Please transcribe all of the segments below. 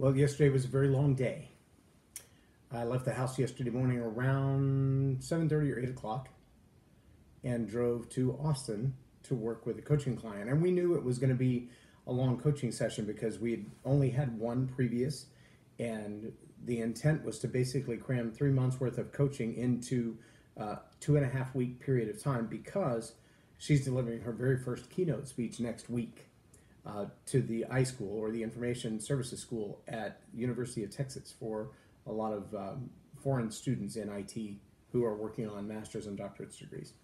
Well, yesterday was a very long day. I left the house yesterday morning around 7:30 or 8 o'clock and drove to Austin to work with a coaching client. And we knew it was going to be a long coaching session because we had only had one previous, and the intent was to basically cram 3 months worth of coaching into a 2.5 week period of time because she's delivering her very first keynote speech next week to the I School, or the Information Services School at University of Texas, for a lot of foreign students in IT who are working on master's and doctorate degrees.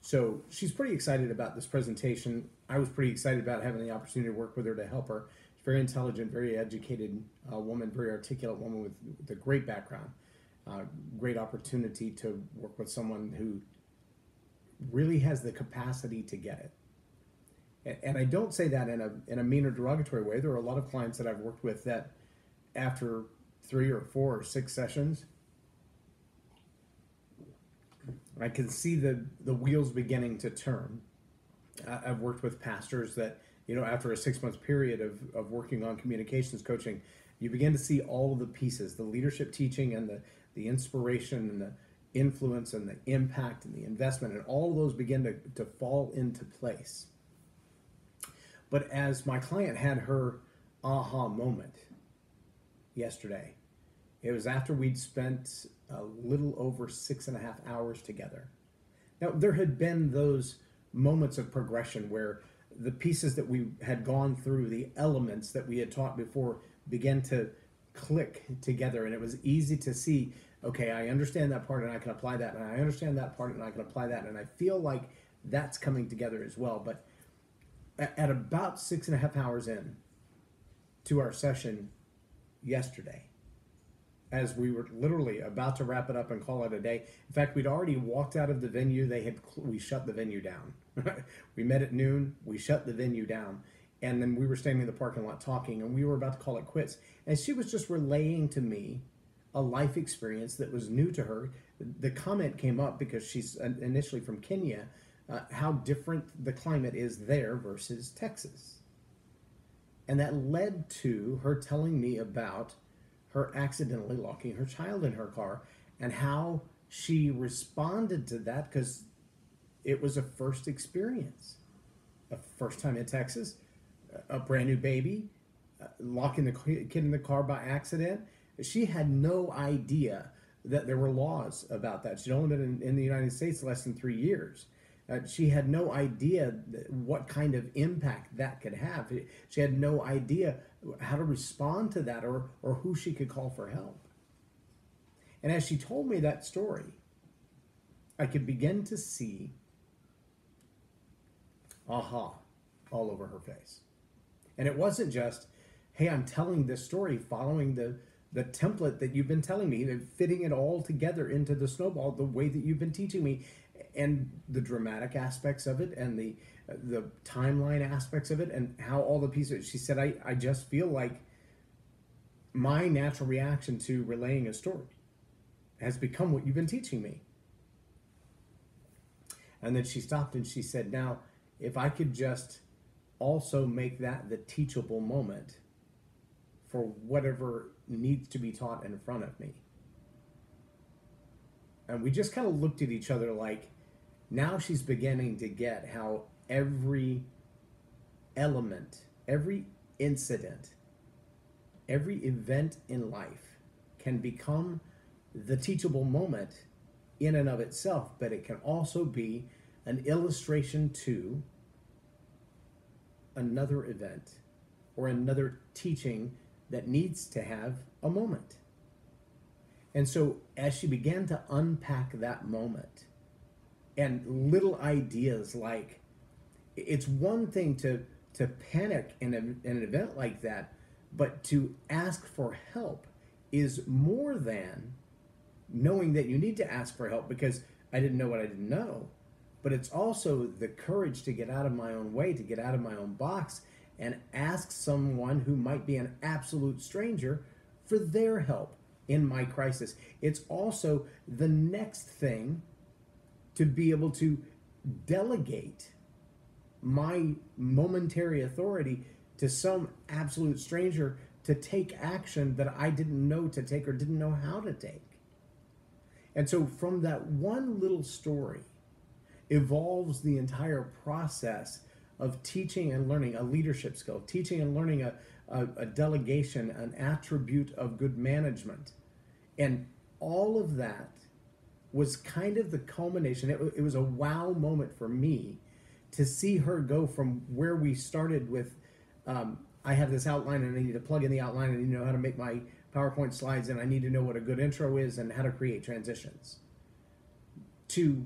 So she's pretty excited about this presentation. I was pretty excited about having the opportunity to work with her to help her. She's a very intelligent, very educated woman, very articulate woman with a great background. Great opportunity to work with someone who really has the capacity to get it. And I don't say that in a mean or derogatory way. There are a lot of clients that I've worked with that after 3 or 4 or 6 sessions, I can see the wheels beginning to turn. I've worked with pastors that, after a 6 month period of working on communications coaching, you begin to see all of the pieces, the leadership teaching and the inspiration and the influence and the impact and the investment, and all of those begin to fall into place. But as my client had her aha moment yesterday, it was after we'd spent a little over 6.5 hours together. Now, there had been those moments of progression where the pieces that we had gone through, the elements that we had taught before, began to click together, and it was easy to see, okay, I understand that part and I can apply that, and I understand that part and I can apply that, and I feel like that's coming together as well. But at about 6.5 hours in to our session yesterday, as we were literally about to wrap it up and call it a day. In fact, we'd already walked out of the venue. We shut the venue down. We met at noon. We shut the venue down. And then we were standing in the parking lot talking, and we were about to call it quits. And she was just relaying to me a life experience that was new to her. The comment came up because she's initially from Kenya, how different the climate is there versus Texas. And that led to her telling me about her accidentally locking her child in her car and how she responded to that, because it was a first experience, a first time in Texas, a brand new baby, locking the kid in the car by accident. She had no idea that there were laws about that. She'd only been in the United States less than 3 years. She had no idea what kind of impact that could have. She had no idea how to respond to that, or who she could call for help. And as she told me that story, I could begin to see aha all over her face. And it wasn't just, hey, I'm telling this story following the template that you've been telling me, fitting it all together into the snowball the way that you've been teaching me, and the dramatic aspects of it, and the timeline aspects of it, and how all the pieces. She said, I just feel like my natural reaction to relaying a story has become what you've been teaching me. And then she stopped and she said, now, if I could just also make that the teachable moment for whatever needs to be taught in front of me. And we just kind of looked at each other like, now she's beginning to get how every element, every incident, every event in life can become the teachable moment in and of itself, but it can also be an illustration to another event or another teaching that needs to have a moment. And so as she began to unpack that moment, and little ideas like, it's one thing to panic in an event like that, but to ask for help is more than knowing that you need to ask for help because I didn't know what I didn't know. But it's also the courage to get out of my own way, to get out of my own box, and ask someone who might be an absolute stranger for their help in my crisis. It's also the next thing to be able to delegate my momentary authority to some absolute stranger to take action that I didn't know to take or didn't know how to take. And so from that one little story evolves the entire process of teaching and learning a leadership skill, teaching and learning a delegation, an attribute of good management. And all of that was kind of the culmination. It was a wow moment for me to see her go from where we started with, I have this outline and I need to plug in the outline and I need to know how to make my PowerPoint slides and I need to know what a good intro is and how to create transitions, to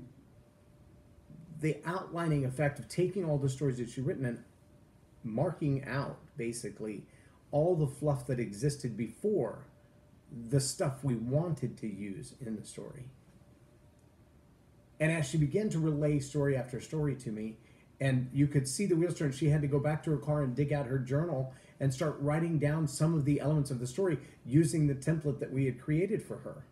the outlining effect of taking all the stories that she'd written and marking out basically all the fluff that existed before the stuff we wanted to use in the story. And as she began to relay story after story to me, and you could see the wheels turn, she had to go back to her car and dig out her journal and start writing down some of the elements of the story using the template that we had created for her.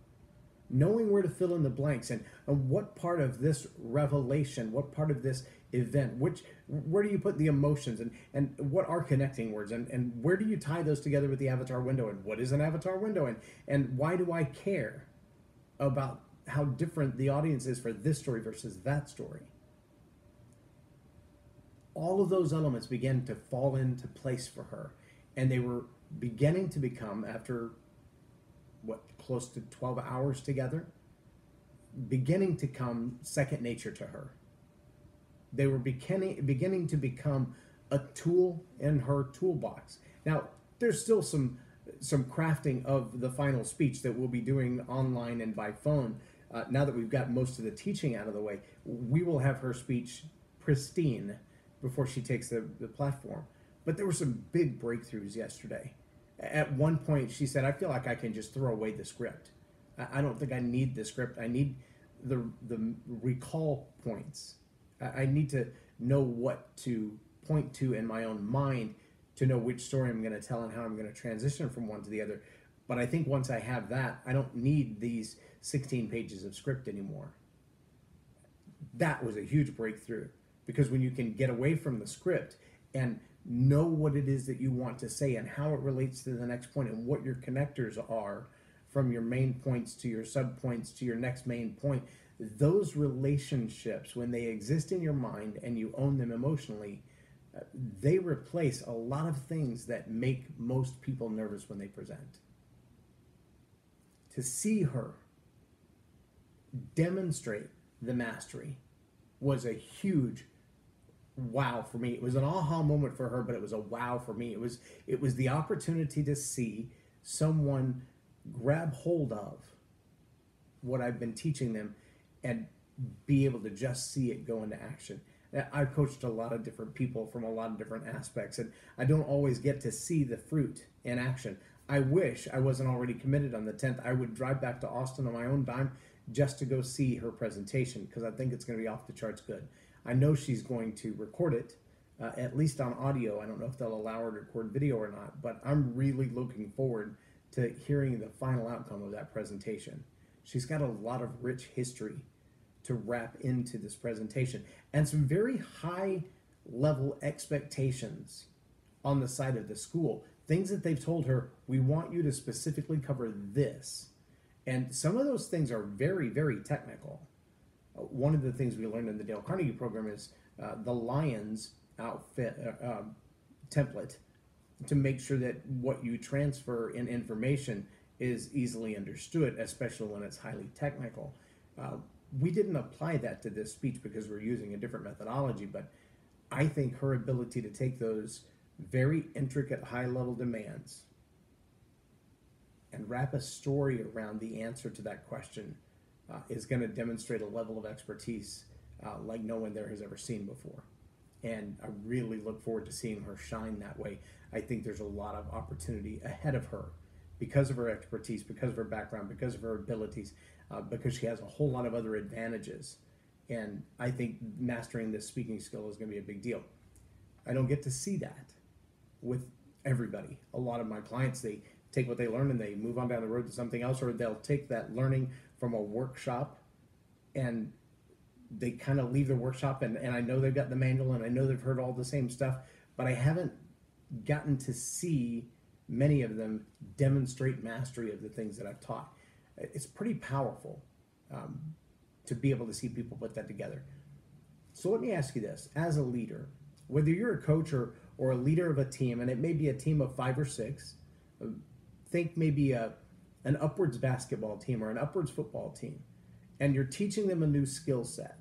Knowing where to fill in the blanks and what part of this revelation, what part of this event, where do you put the emotions and what are connecting words and where do you tie those together with the avatar window and what is an avatar window and why do I care about how different the audience is for this story versus that story. All of those elements began to fall into place for her, and they were beginning to become, after close to 12 hours together, beginning to come second nature to her. They were beginning to become a tool in her toolbox. Now, there's still some crafting of the final speech that we'll be doing online and by phone. Now that we've got most of the teaching out of the way, we will have her speech pristine before she takes the platform. But there were some big breakthroughs yesterday. At one point, she said, I feel like I can just throw away the script. I don't think I need the script. I need the recall points. I need to know what to point to in my own mind to know which story I'm going to tell and how I'm going to transition from one to the other. But I think once I have that, I don't need these 16 pages of script anymore. That was a huge breakthrough, because when you can get away from the script and know what it is that you want to say and how it relates to the next point and what your connectors are from your main points to your subpoints to your next main point, those relationships, when they exist in your mind and you own them emotionally, they replace a lot of things that make most people nervous when they present. To see her demonstrate the mastery was a huge wow for me. It was an aha moment for her, but it was a wow for me. It was the opportunity to see someone grab hold of what I've been teaching them and be able to just see it go into action. I've coached a lot of different people from a lot of different aspects, and I don't always get to see the fruit in action. I wish I wasn't already committed on the 10th. I would drive back to Austin on my own dime just to go see her presentation, because I think it's going to be off the charts good. I know she's going to record it, at least on audio. I don't know if they'll allow her to record video or not, but I'm really looking forward to hearing the final outcome of that presentation. She's got a lot of rich history to wrap into this presentation and some very high level expectations on the side of the school. Things that they've told her, we want you to specifically cover this. And some of those things are very, very technical. One of the things we learned in the Dale Carnegie program is the Lions outfit template to make sure that what you transfer in information is easily understood, especially when it's highly technical. We didn't apply that to this speech because we're using a different methodology, but I think her ability to take those very intricate high-level demands and wrap a story around the answer to that question is going to demonstrate a level of expertise like no one there has ever seen before. And I really look forward to seeing her shine that way. I think there's a lot of opportunity ahead of her because of her expertise, because of her background, because of her abilities, because she has a whole lot of other advantages. And I think mastering this speaking skill is going to be a big deal. I don't get to see that with everybody. A lot of my clients, they take what they learn and they move on down the road to something else, or they'll take that learning from a workshop and they kind of leave the workshop and I know they've got the manual and I know they've heard all the same stuff, but I haven't gotten to see many of them demonstrate mastery of the things that I've taught. It's pretty powerful um, to be able to see people put that together. So let me ask you this: as a leader, whether you're a coach or a leader of a team, and it may be a team of 5 or 6, think maybe an upwards basketball team or an upwards football team, and you're teaching them a new skill set,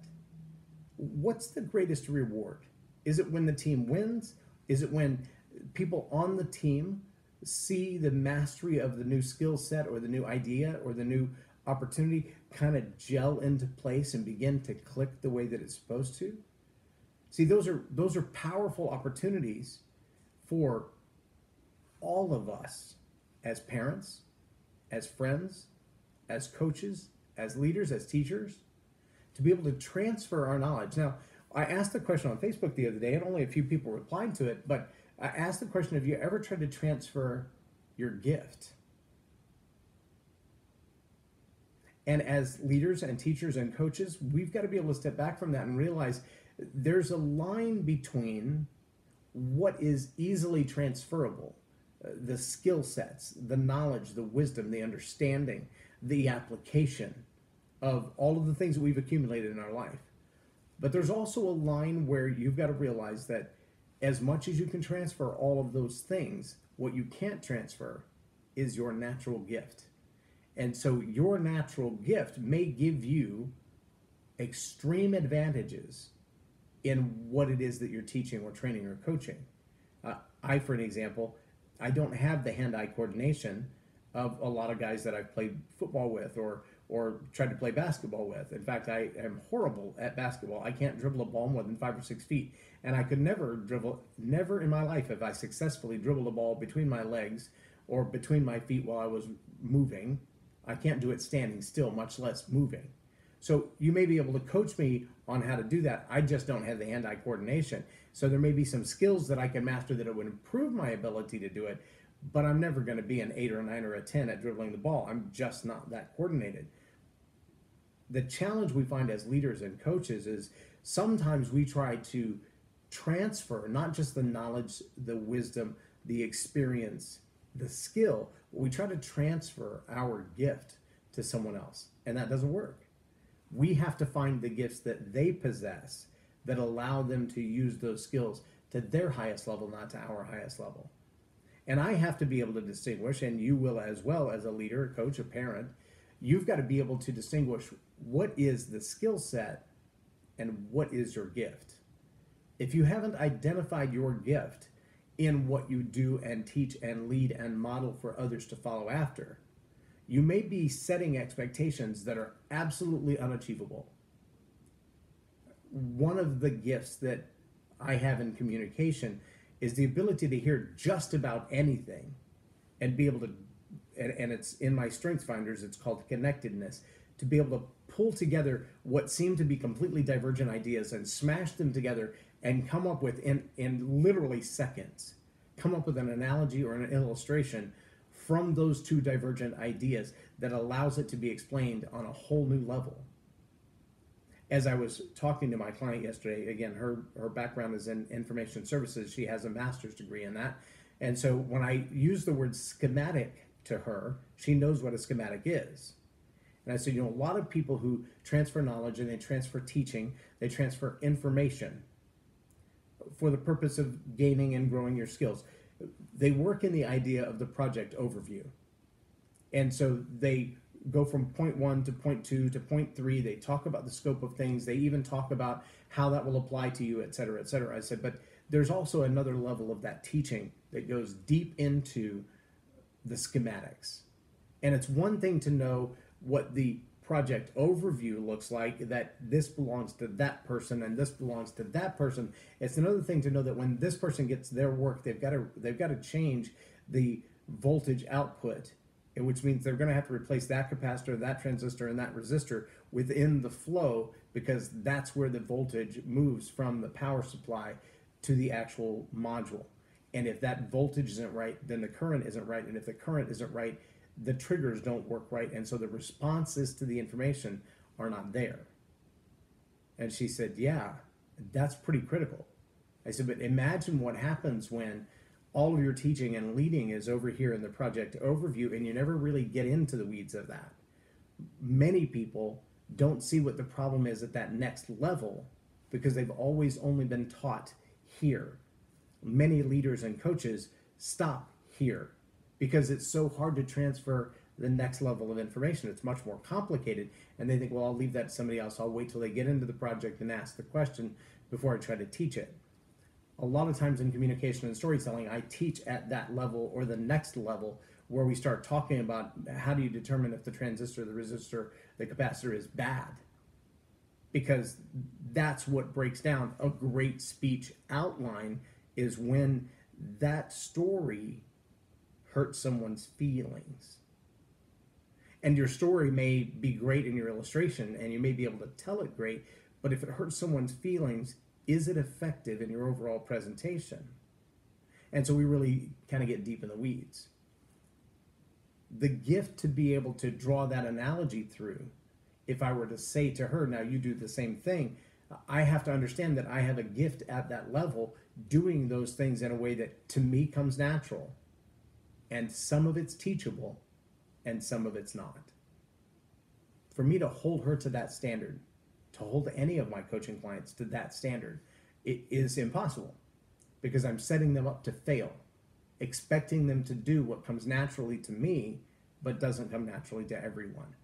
what's the greatest reward? Is it when the team wins? Is it when people on the team see the mastery of the new skill set or the new idea or the new opportunity kind of gel into place and begin to click the way that it's supposed to? See, those are powerful opportunities for all of us as parents, as friends, as coaches, as leaders, as teachers, to be able to transfer our knowledge. Now, I asked the question on Facebook the other day, and only a few people replied to it, but I asked the question, have you ever tried to transfer your gift? And as leaders and teachers and coaches, we've got to be able to step back from that and realize there's a line between what is easily transferable, the skill sets, the knowledge, the wisdom, the understanding, the application of all of the things that we've accumulated in our life. But there's also a line where you've got to realize that as much as you can transfer all of those things, what you can't transfer is your natural gift. And so your natural gift may give you extreme advantages in what it is that you're teaching or training or coaching. For an example, I don't have the hand-eye coordination of a lot of guys that I've played football with or tried to play basketball with. In fact, I am horrible at basketball. I can't dribble a ball more than 5 or 6 feet. And I could never in my life have I successfully dribbled a ball between my legs or between my feet while I was moving. I can't do it standing still, much less moving. So you may be able to coach me on how to do that. I just don't have the hand-eye coordination. So there may be some skills that I can master that it would improve my ability to do it, but I'm never going to be an 8 or a 9 or a 10 at dribbling the ball. I'm just not that coordinated. The challenge we find as leaders and coaches is sometimes we try to transfer not just the knowledge, the wisdom, the experience, the skill, but we try to transfer our gift to someone else, and that doesn't work. We have to find the gifts that they possess that allow them to use those skills to their highest level, not to our highest level. And I have to be able to distinguish, and you will as well as a leader, a coach, a parent, you've got to be able to distinguish what is the skill set and what is your gift. If you haven't identified your gift in what you do and teach and lead and model for others to follow after, you may be setting expectations that are absolutely unachievable. One of the gifts that I have in communication is the ability to hear just about anything and be able to, and it's in my strengths finders, it's called connectedness, to be able to pull together what seem to be completely divergent ideas and smash them together and come up with, in literally seconds, come up with an analogy or an illustration from those two divergent ideas that allows it to be explained on a whole new level. As I was talking to my client yesterday, again, her background is in information services. She has a master's degree in that. And so when I use the word schematic to her, she knows what a schematic is. And I said, a lot of people who transfer knowledge and they transfer teaching, they transfer information for the purpose of gaining and growing your skills. They work in the idea of the project overview. And so they go from point 1 to point 2 to point 3. They talk about the scope of things. They even talk about how that will apply to you, et cetera, et cetera. I said, but there's also another level of that teaching that goes deep into the schematics. And it's one thing to know what the project overview looks like, that this belongs to that person and this belongs to that person. It's another thing to know that when this person gets their work, they've got to change the voltage output, which means they're going to have to replace that capacitor, that transistor, and that resistor within the flow, because that's where the voltage moves from the power supply to the actual module. And if that voltage isn't right, then the current isn't right. And if the current isn't right, the triggers don't work right. And so the responses to the information are not there. And she said, yeah, that's pretty critical. I said, but imagine what happens when all of your teaching and leading is over here in the project overview, and you never really get into the weeds of that. Many people don't see what the problem is at that next level because they've always only been taught here. Many leaders and coaches stop here because it's so hard to transfer the next level of information. It's much more complicated, and they think, well, I'll leave that to somebody else. I'll wait till they get into the project and ask the question before I try to teach it. A lot of times in communication and storytelling, I teach at that level or the next level where we start talking about how do you determine if the transistor, the resistor, the capacitor is bad. Because that's what breaks down a great speech outline, is when that story hurts someone's feelings. And your story may be great in your illustration and you may be able to tell it great, but if it hurts someone's feelings, is it effective in your overall presentation? And so we really kind of get deep in the weeds. The gift to be able to draw that analogy through, if I were to say to her, now you do the same thing, I have to understand that I have a gift at that level doing those things in a way that to me comes natural. And some of it's teachable and some of it's not. For me to hold her to that standard, to hold any of my coaching clients to that standard, it is impossible because I'm setting them up to fail, expecting them to do what comes naturally to me, but doesn't come naturally to everyone.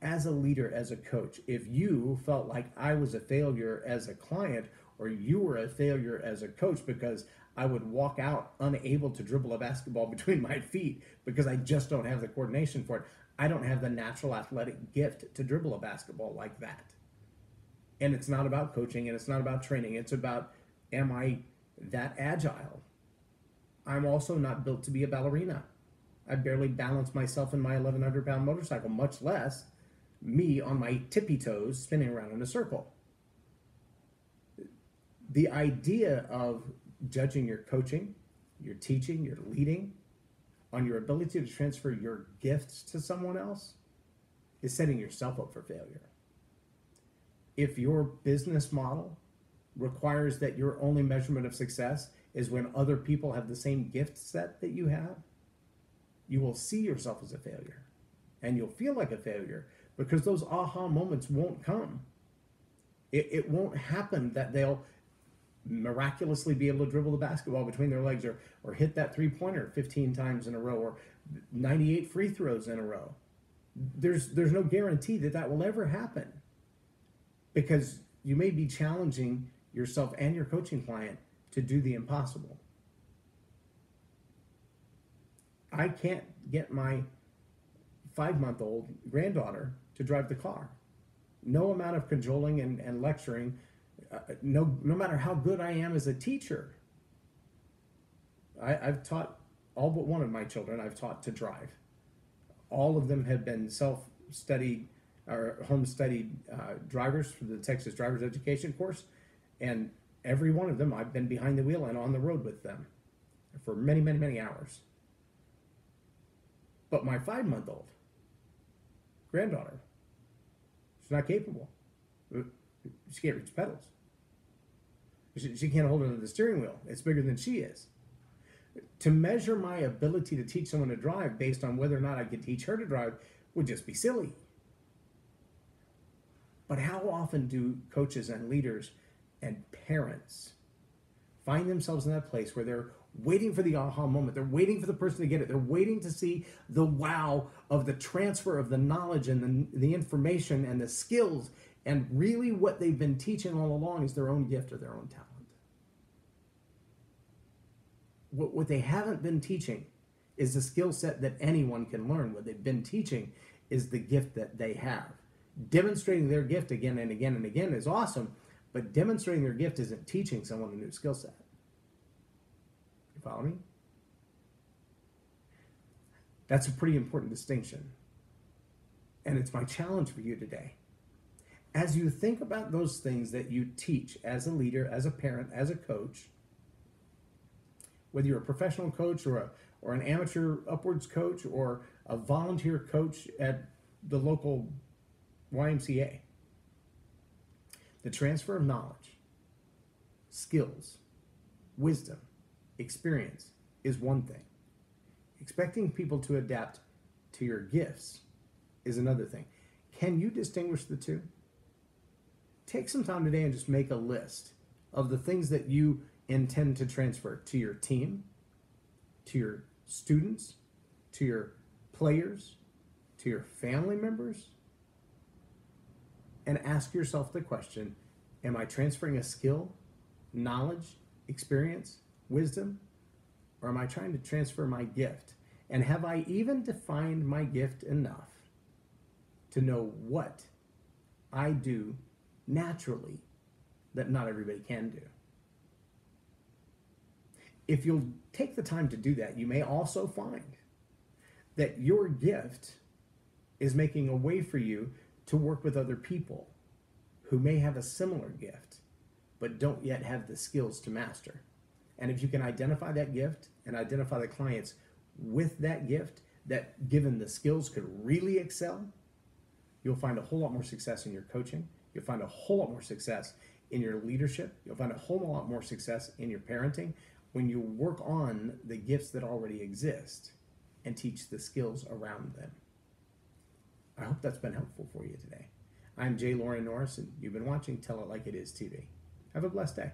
As a leader, as a coach, if you felt like I was a failure as a client or you were a failure as a coach because I would walk out unable to dribble a basketball between my feet because I just don't have the coordination for it, I don't have the natural athletic gift to dribble a basketball like that. And it's not about coaching and it's not about training. It's about, am I that agile? I'm also not built to be a ballerina. I barely balance myself in my 1,100-pound motorcycle, much less me on my tippy toes spinning around in a circle. The idea of judging your coaching, your teaching, your leading on your ability to transfer your gifts to someone else is setting yourself up for failure. If your business model requires that your only measurement of success is when other people have the same gift set that you have, you will see yourself as a failure and you'll feel like a failure because those aha moments won't come. It won't happen that they'll miraculously be able to dribble the basketball between their legs or hit that three-pointer 15 times in a row or 98 free throws in a row. There's no guarantee that that will ever happen because you may be challenging yourself and your coaching client to do the impossible. I can't get my 5-month-old granddaughter to drive the car. No amount of cajoling and lecturing, no matter how good I am as a teacher. I've taught all but one of my children, I've taught to drive. All of them have been self-studied or home-studied drivers for the Texas Driver's Education course, and every one of them I've been behind the wheel and on the road with them for many, many, many hours. But my 5-month-old granddaughter, she's not capable. She can't reach pedals. She can't hold onto the steering wheel. It's bigger than she is. To measure my ability to teach someone to drive based on whether or not I could teach her to drive would just be silly. But how often do coaches and leaders and parents find themselves in that place where they're waiting for the aha moment. They're waiting for the person to get it. They're waiting to see the wow of the transfer of the knowledge and the information and the skills. And really what they've been teaching all along is their own gift or their own talent. What they haven't been teaching is the skill set that anyone can learn. What they've been teaching is the gift that they have. Demonstrating their gift again and again and again is awesome, but demonstrating their gift isn't teaching someone a new skill set. You follow me? That's a pretty important distinction. And it's my challenge for you today. As you think about those things that you teach as a leader, as a parent, as a coach, whether you're a professional coach or an amateur upwards coach or a volunteer coach at the local YMCA, the transfer of knowledge, skills, wisdom, experience is one thing. Expecting people to adapt to your gifts is another thing. Can you distinguish the two? Take some time today and just make a list of the things that you intend to transfer to your team, to your students, to your players, to your family members, and ask yourself the question, am I transferring a skill, knowledge, experience, wisdom, or am I trying to transfer my gift? And have I even defined my gift enough to know what I do naturally that not everybody can do? If you'll take the time to do that, you may also find that your gift is making a way for you to work with other people who may have a similar gift but don't yet have the skills to master. And if you can identify that gift and identify the clients with that gift that, given the skills, could really excel, you'll find a whole lot more success in your coaching. You'll find a whole lot more success in your leadership. You'll find a whole lot more success in your parenting when you work on the gifts that already exist and teach the skills around them. I hope that's been helpful for you today. I'm J Loren Norris, and you've been watching Tell It Like It Is TV. Have a blessed day.